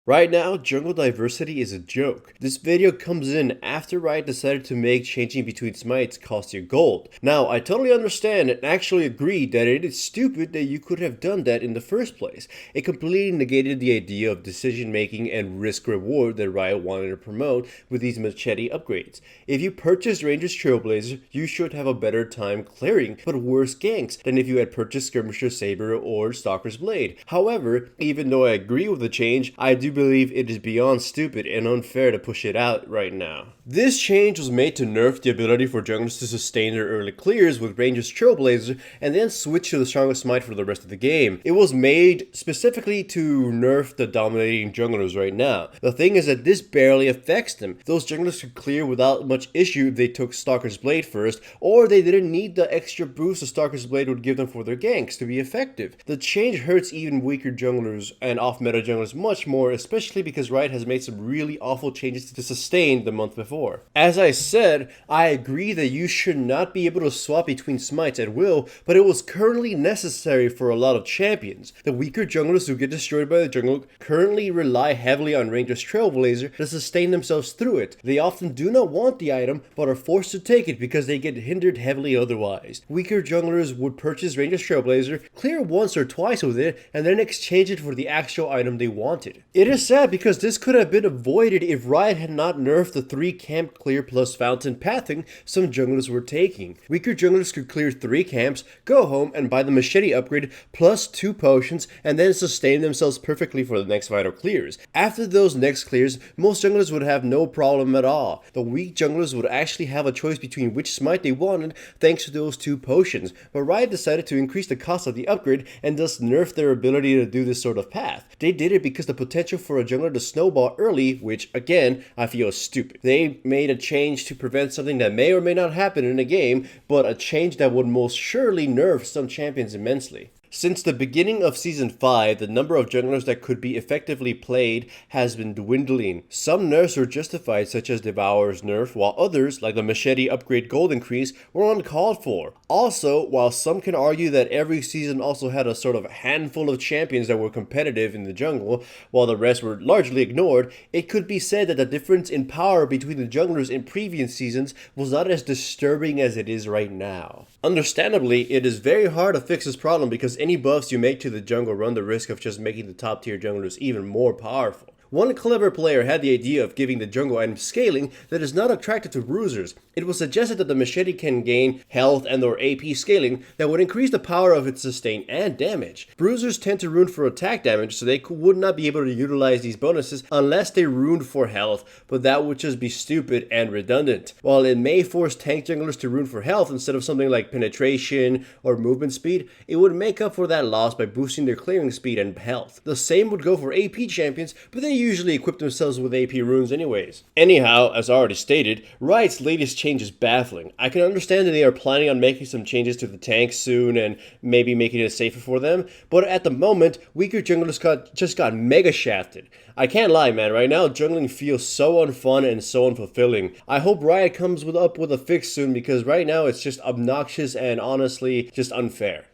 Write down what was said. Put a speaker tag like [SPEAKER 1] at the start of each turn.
[SPEAKER 1] Right now, jungle diversity is a joke. This video comes in after Riot decided to make changing between smites cost you gold. Now, I totally understand and actually agree that it is stupid that you could have done that in the first place. It completely negated the idea of decision making and risk reward that Riot wanted to promote with these machete upgrades. If you purchased Ranger's Trailblazer, you should have a better time clearing, but worse ganks than if you had purchased Skirmisher Saber or Stalker's Blade. However, even though I agree with the change, I do believe it is beyond stupid and unfair to push it out right now. This change was made to nerf the ability for junglers to sustain their early clears with Ranger's Trailblazer and then switch to the strongest smite for the rest of the game. It was made specifically to nerf the dominating junglers right now. The thing is that this barely affects them. Those junglers could clear without much issue if they took Stalker's Blade first, or they didn't need the extra boost the Stalker's Blade would give them for their ganks to be effective. The change hurts even weaker junglers and off-meta junglers much more, especially because Riot has made some really awful changes to sustain the month before. As I said, I agree that you should not be able to swap between smites at will, but it was currently necessary for a lot of champions. The weaker junglers who get destroyed by the jungle currently rely heavily on Ranger's Trailblazer to sustain themselves through it. They often do not want the item, but are forced to take it because they get hindered heavily otherwise. Weaker junglers would purchase Ranger's Trailblazer, clear once or twice with it, and then exchange it for the actual item they wanted. It is sad because this could have been avoided if Riot had not nerfed the 3 camp clear plus fountain pathing some junglers were taking. Weaker junglers could clear 3 camps, go home and buy the machete upgrade plus 2 potions and then sustain themselves perfectly for the next vital clears. After those next clears, most junglers would have no problem at all. The weak junglers would actually have a choice between which smite they wanted thanks to those 2 potions, but Riot decided to increase the cost of the upgrade and thus nerf their ability to do this sort of path. They did it because the potential for a jungler to snowball early, which again, I feel is stupid. They made a change to prevent something that may or may not happen in a game, but a change that would most surely nerf some champions immensely. Since the beginning of Season 5, the number of junglers that could be effectively played has been dwindling. Some nerfs were justified, such as Devourer's nerf, while others, like the Machete upgrade gold increase, were uncalled for. Also, while some can argue that every season also had a sort of handful of champions that were competitive in the jungle, while the rest were largely ignored, it could be said that the difference in power between the junglers in previous seasons was not as disturbing as it is right now. Understandably, it is very hard to fix this problem because any buffs you make to the jungle run the risk of just making the top tier junglers even more powerful. One clever player had the idea of giving the jungle item scaling that is not attractive to bruisers. It was suggested that the machete can gain health and or AP scaling that would increase the power of its sustain and damage. Bruisers tend to rune for attack damage, so they would not be able to utilize these bonuses unless they runed for health, but that would just be stupid and redundant. While it may force tank junglers to rune for health instead of something like penetration or movement speed, it would make up for that loss by boosting their clearing speed and health. The same would go for AP champions, but they usually equip themselves with AP runes anyways. Anyhow, as already stated, Riot's latest change is baffling. I can understand that they are planning on making some changes to the tanks soon and maybe making it safer for them, but at the moment, weaker junglers just got mega shafted. I can't lie, man, right now jungling feels so unfun and so unfulfilling. I hope Riot comes up with a fix soon because right now it's just obnoxious and honestly just unfair.